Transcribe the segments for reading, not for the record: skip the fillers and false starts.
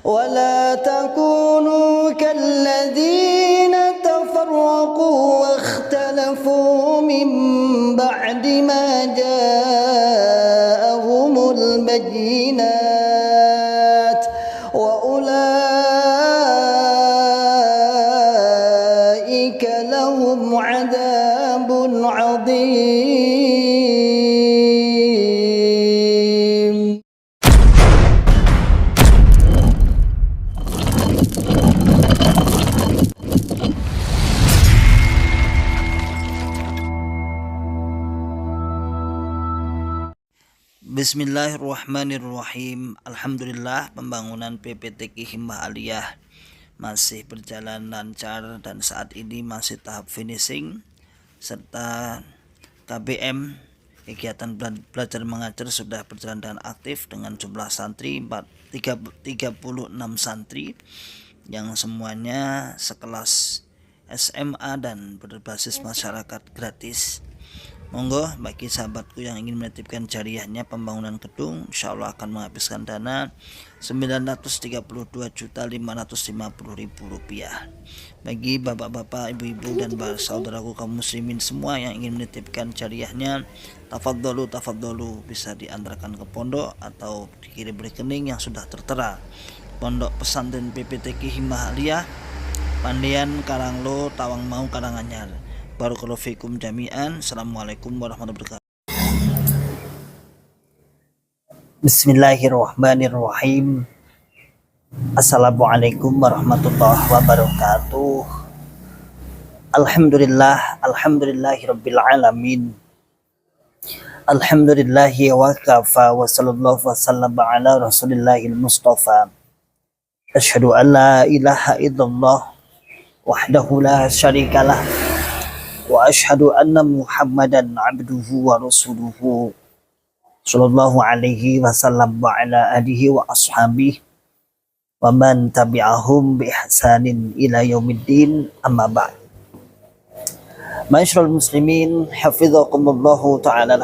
ولا تكونوا كالذين تفرقوا واختلفوا من بعد ما جاءهم البينات وأولئك لهم عذاب عظيم. Bismillahirrahmanirrahim. Alhamdulillah, pembangunan PPTQ Himmah Aliyah masih berjalan lancar dan saat ini masih tahap finishing, serta KBM kegiatan belajar mengajar sudah berjalan dengan aktif dengan jumlah santri 36 santri yang semuanya sekelas SMA dan berbasis masyarakat gratis. Monggo bagi sahabatku yang ingin menitipkan jariahnya pembangunan gedung, insya Allah akan menghabiskan dana Rp932.550.000. Bagi bapak-bapak, ibu-ibu dan saudaraku kaum muslimin semua yang ingin menitipkan jariahnya, tafadholu bisa diantarkan ke pondok atau dikirim rekening yang sudah tertera. Pondok Pesantren PPTQ Himmah Aliyah, Pandian Karanglo, Tawangmau, Karanganyar. Barakallahu fikum jami'an. Assalamualaikum warahmatullahi wabarakatuh. Bismillahirrahmanirrahim. Assalamualaikum warahmatullahi wabarakatuh. Alhamdulillahirabbil alamin. Alhamdulillahi wa kafa wa sallallahu wasallam ala rasulillahil mustafa. Asyhadu an la ilaha illallah wahdahu la syarikalah wa asyhadu anna Muhammadan abduhu wa rasuluhu sallallahu alaihi wasallam wa ala alihi wa ashabihi wa man tabi'ahum bi ihsanin ila yaumiddin, amma ba'd. Ma'asyiral muslimin, hafizakumullahu ta'ala.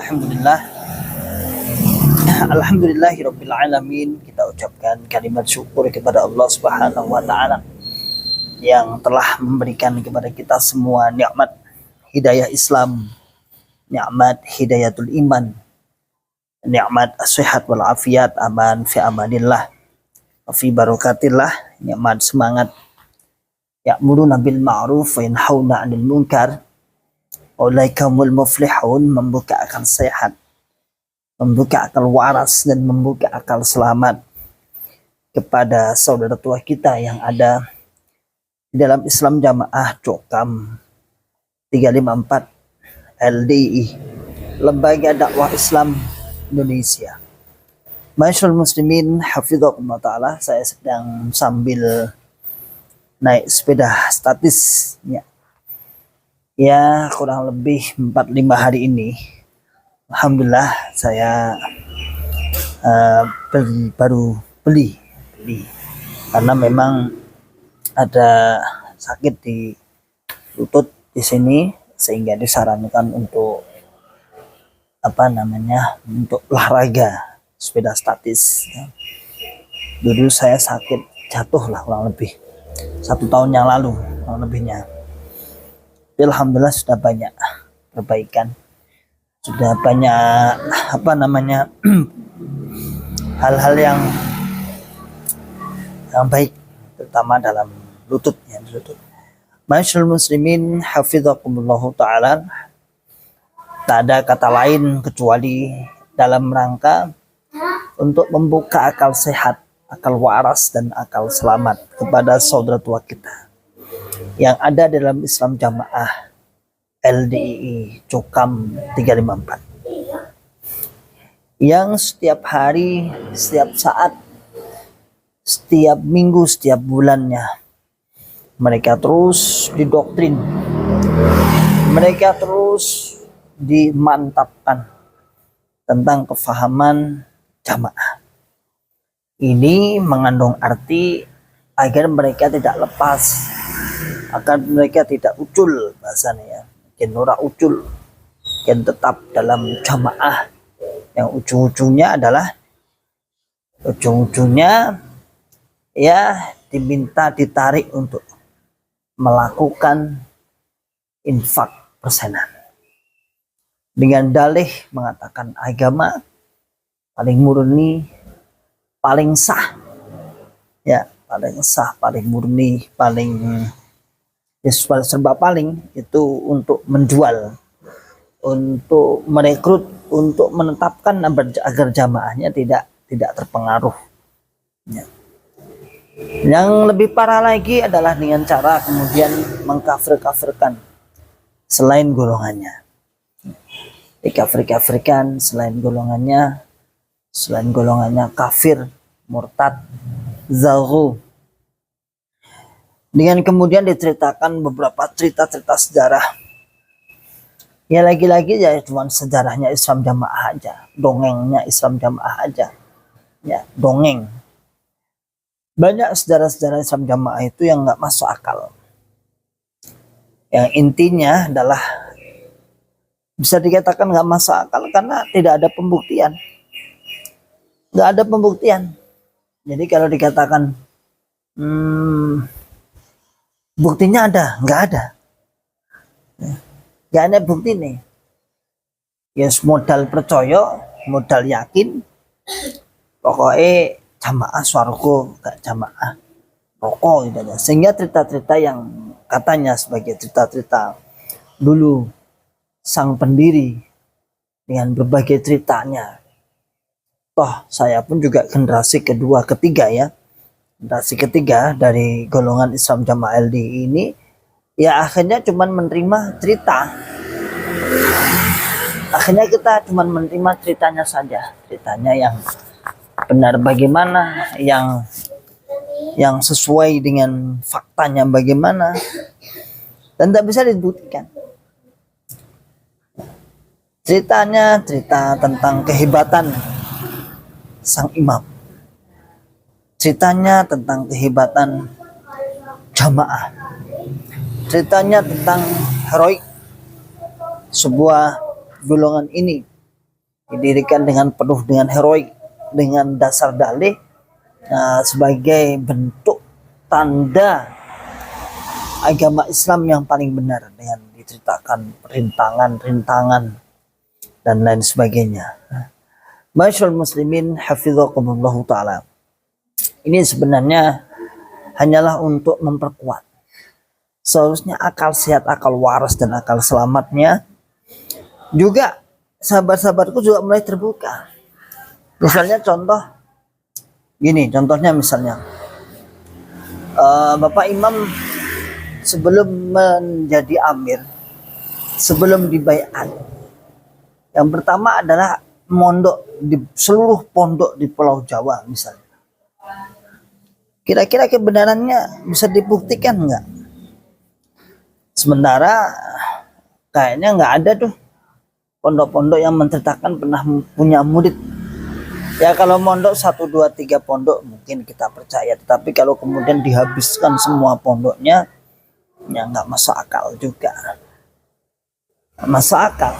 Alhamdulillahirabbil alamin. Kita ucapkan kalimat syukur kepada Allah Subhanahu wa taala yang telah memberikan kepada kita semua nikmat hidayah Islam, nikmat hidayatul iman, nikmat as-sihat wal afiat, aman fi amanillah, fi barakatillah, nikmat semangat ya'muruna bil ma'ruf wa yanhauna 'anil munkar, ulaikumul muflihun, membuka akal sehat, membuka akal waras dan membuka akal selamat kepada saudara tua kita yang ada di dalam Islam Jamaah Cokam 354 LDI, Lembaga Dakwah Islam Indonesia. Ma'asyiral muslimin, hafizakumullah ta'ala. Saya sedang sambil naik sepeda statis ya kurang lebih 4-5 hari ini. Alhamdulillah saya baru beli karena memang ada sakit di lutut di sini, sehingga disarankan untuk untuk olahraga sepeda statis. Dulu saya sakit jatuh lah kurang lebih 1 tahun yang lalu kurang lebihnya. Tapi alhamdulillah sudah banyak perbaikan, sudah banyak hal-hal yang baik, terutama dalam lutut. Ma'asyiral muslimin, hafizakumullahu ta'ala. Tak ada kata lain kecuali dalam rangka untuk membuka akal sehat, akal waras dan akal selamat kepada saudara tua kita yang ada dalam Islam Jamaah LDI Cokam 354, yang setiap hari, setiap saat, setiap minggu, setiap bulannya mereka terus didoktrin, mereka terus dimantapkan tentang kefahaman jamaah. Ini mengandung arti agar mereka tidak lepas, agar mereka tidak ucul, bahasanya ya, ora ucul, tetap dalam jamaah yang ujung-ujungnya ya diminta ditarik untuk melakukan infak persenan dengan dalih mengatakan agama paling murni, paling sah, ya paling sah, paling murni, paling ya serba paling itu untuk menjual, untuk merekrut, untuk menetapkan agar jamaahnya tidak terpengaruh. Ya. Yang lebih parah lagi adalah dengan cara kemudian mengkafir-kafirkan selain golongannya. Dikafir-kafirkan selain golongannya kafir, murtad, zaghu. Dengan kemudian diceritakan beberapa cerita-cerita sejarah. Ya lagi-lagi ya cuma sejarahnya Islam Jamaah aja, dongengnya Islam Jamaah aja. Ya, dongeng. Banyak sejarah-sejarah Islam Jamaah itu yang nggak masuk akal. Yang intinya adalah bisa dikatakan nggak masuk akal karena tidak ada pembuktian. Nggak ada pembuktian. Jadi kalau dikatakan buktinya ada, nggak ada. Nggak ada bukti nih. Ya modal percaya, modal yakin. Pokoknya jamaah swarga, gak jamaah rokok gitu aja. Sehingga cerita-cerita yang katanya sebagai cerita-cerita dulu sang pendiri dengan berbagai ceritanya. Toh saya pun juga generasi kedua ketiga ya. Generasi ketiga dari golongan Islam Jamaah LDI ini ya akhirnya cuman menerima cerita. Akhirnya kita cuman menerima ceritanya saja. Ceritanya yang benar bagaimana, yang sesuai dengan faktanya bagaimana, dan tak bisa dibuktikan. Ceritanya cerita tentang kehebatan sang imam, ceritanya tentang kehebatan jamaah, ceritanya tentang heroik sebuah golongan ini didirikan dengan penuh dengan heroik, dengan dasar dalih sebagai bentuk tanda agama Islam yang paling benar, dengan diceritakan rintangan dan lain sebagainya. Masyaallah muslimin hafizakumullah ta'ala. Ini sebenarnya hanyalah untuk memperkuat. Seharusnya akal sehat, akal waras dan akal selamatnya juga sahabat-sahabatku juga mulai terbuka. Misalnya contohnya misalnya Bapak Imam sebelum menjadi amir, sebelum dibaiat, yang pertama adalah mondok di seluruh pondok di Pulau Jawa misalnya. Kira-kira kebenarannya bisa dibuktikan nggak? Sementara kayaknya nggak ada tuh pondok-pondok yang menceritakan pernah punya murid. Ya kalau mondok 1, 2, 3 pondok mungkin kita percaya, tetapi kalau kemudian dihabiskan semua pondoknya, ya nggak masuk akal juga. Masuk akal.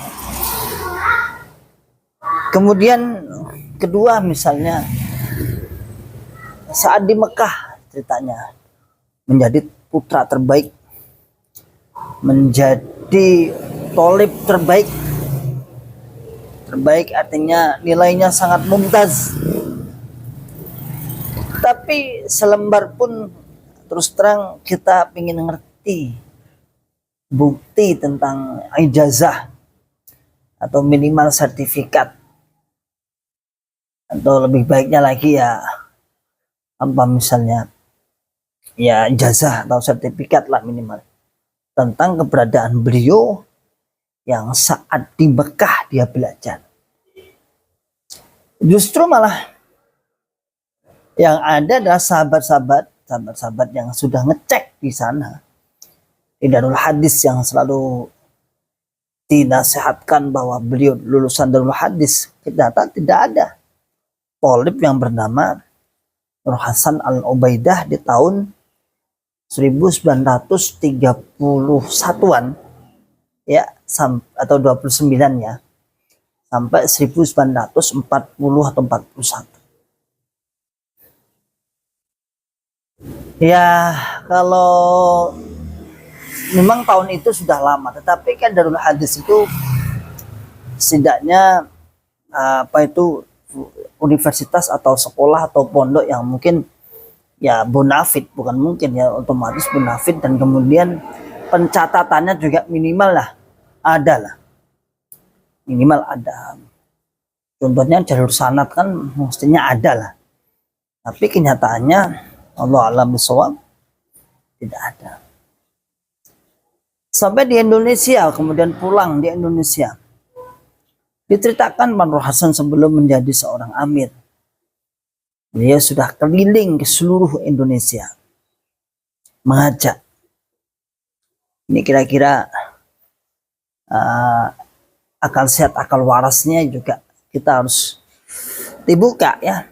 Kemudian kedua misalnya saat di Mekah ceritanya menjadi putra terbaik, menjadi tolib terbaik. Terbaik artinya nilainya sangat mumtaz. Tapi selembar pun terus terang kita ingin ngerti bukti tentang ijazah atau minimal sertifikat, atau lebih baiknya lagi ya apa misalnya ya ijazah atau sertifikat lah minimal tentang keberadaan beliau yang saat di Mekah dia belajar. Justru malah yang ada adalah sahabat-sahabat yang sudah ngecek di sana di Darul Hadis, yang selalu dinasihatkan bahwa beliau lulusan Darul Hadis. Ternyata tidak ada tolib yang bernama Nur Hasan Al-Ubaidah di tahun 1931-an ya, atau 29 ya, sampai 1940 atau 41. Ya, kalau memang tahun itu sudah lama, tetapi kan Darul Hadis itu setidaknya apa itu universitas atau sekolah atau pondok yang mungkin ya bonafit, bukan mungkin ya, otomatis bonafit, dan kemudian pencatatannya juga minimal lah ada lah, minimal ada. Contohnya jalur sanad kan mestinya ada lah, tapi kenyataannya Allah alam bisawab tidak ada. Sampai di Indonesia, kemudian pulang di Indonesia, diceritakan Manur Hasan sebelum menjadi seorang amir, beliau sudah keliling ke seluruh Indonesia mengajak. Ini kira-kira akal sehat, akal warasnya juga kita harus dibuka ya.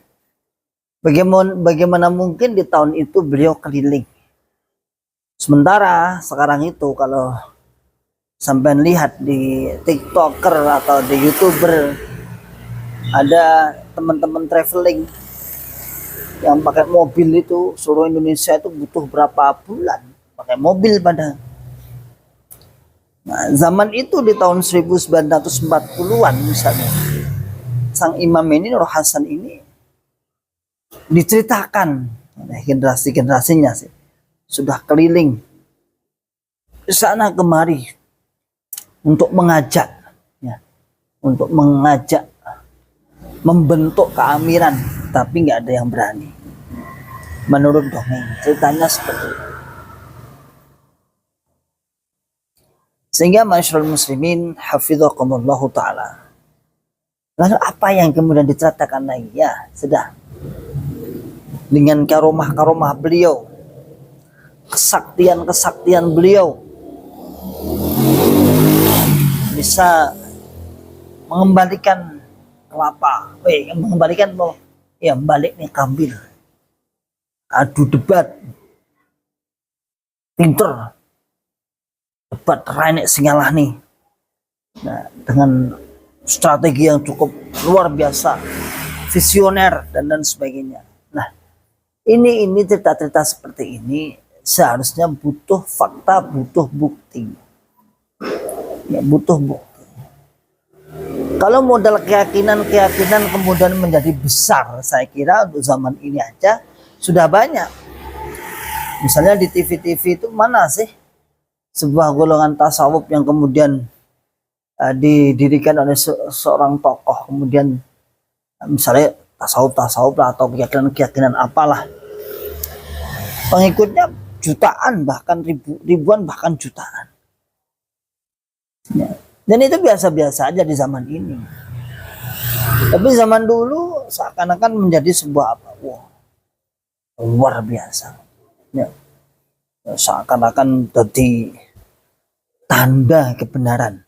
Bagaimana mungkin di tahun itu beliau keliling. Sementara sekarang itu kalau sampai lihat di TikToker atau di YouTuber, ada teman-teman traveling yang pakai mobil itu seluruh Indonesia itu butuh berapa bulan pakai mobil pada. Nah, zaman itu di tahun 1940-an misalnya, sang imam ini, Nur Hasan ini, diceritakan generasi-generasinya sih sudah keliling ke sana kemari untuk mengajak ya, untuk mengajak membentuk keamiran, tapi nggak ada yang berani. Menurut dongeng ceritanya seperti itu. Sehingga masyarul muslimin hafizakumullahu ta'ala, lalu apa yang kemudian diceritakan lagi? Ya sudah, dengan karomah-karomah beliau, kesaktian beliau, bisa mengembalikan kelapa, mengembalikan ya balik nih kambil, adu debat, pinter, debat renek singalah nih. Nah, dengan strategi yang cukup luar biasa, visioner dan sebagainya. Nah, ini cerita-cerita seperti ini seharusnya butuh fakta, butuh bukti. Ya, butuh bukti. Kalau modal keyakinan kemudian menjadi besar, saya kira untuk zaman ini aja sudah banyak. Misalnya di TV-TV itu mana sih sebuah golongan tasawuf yang kemudian didirikan oleh seorang tokoh, kemudian misalnya tasawuf lah atau keyakinan apalah, pengikutnya jutaan, bahkan ribuan, bahkan jutaan. Ya. Dan itu biasa-biasa aja di zaman ini. Tapi zaman dulu seakan-akan menjadi sebuah apa? Wow, luar biasa. Ya. Seakan-akan jadi tanda kebenaran,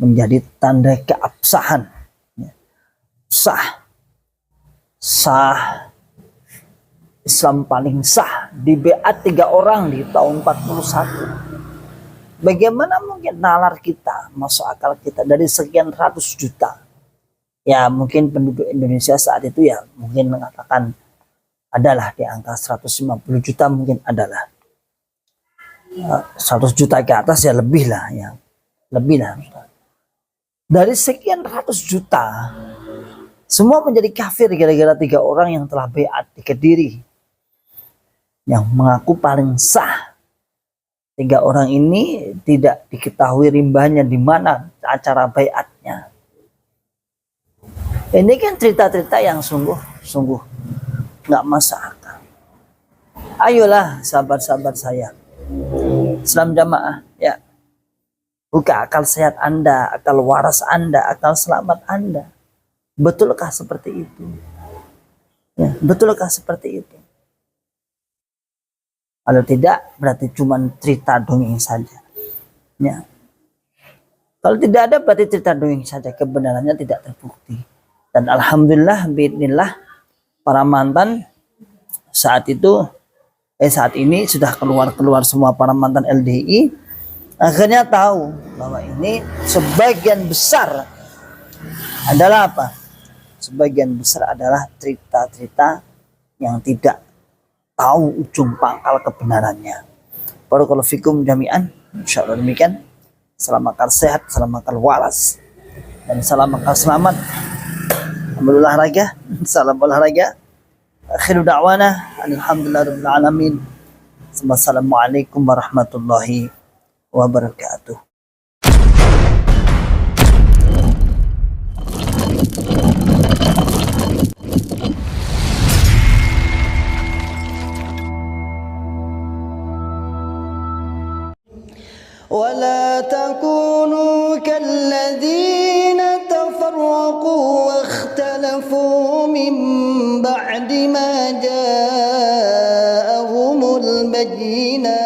menjadi tanda keabsahan. Ya. Sah. Islam paling sah, di beat 3 orang di tahun 41. Bagaimana mungkin nalar kita, masuk akal kita dari sekian ratus juta? Ya mungkin penduduk Indonesia saat itu ya mungkin mengatakan adalah di angka 150 juta, mungkin adalah 100 juta ke atas ya lebih lah ya. Lebih lah. Dari sekian ratus juta, semua menjadi kafir gara-gara 3 orang yang telah beat di Kediri, yang mengaku paling sah. 3 orang ini tidak diketahui rimbanya di mana acara baiatnya. Ini kan cerita-cerita yang sungguh nggak masuk akal. Ayolah sahabat-sahabat saya, Islam jamaah ya, buka akal sehat Anda, akal waras Anda, akal selamat Anda. Betulkah seperti itu? Ya, betulkah seperti itu? Kalau tidak, berarti cuma cerita dongeng saja. Ya. Kalau tidak ada, berarti cerita dongeng saja. Kebenarannya tidak terbukti. Dan alhamdulillah, biidznillah, para mantan saat ini sudah keluar semua para mantan LDI. Akhirnya tahu bahwa ini sebagian besar adalah apa? Sebagian besar adalah cerita-cerita yang tidak tahu ujung pangkal kebenarannya. Barakallahu fikum jami'an. Insyaallah demikian. Salam akal sehat, salam akal waras, dan salam akal selamat. Olahraga, salam olahraga. Akhiru da'wana alhamdulillahirabbil alamin. Wassalamualaikum warahmatullahi wabarakatuh. ولا تكونوا كالذين تفرقوا واختلفوا من بعد ما جاءهم البينات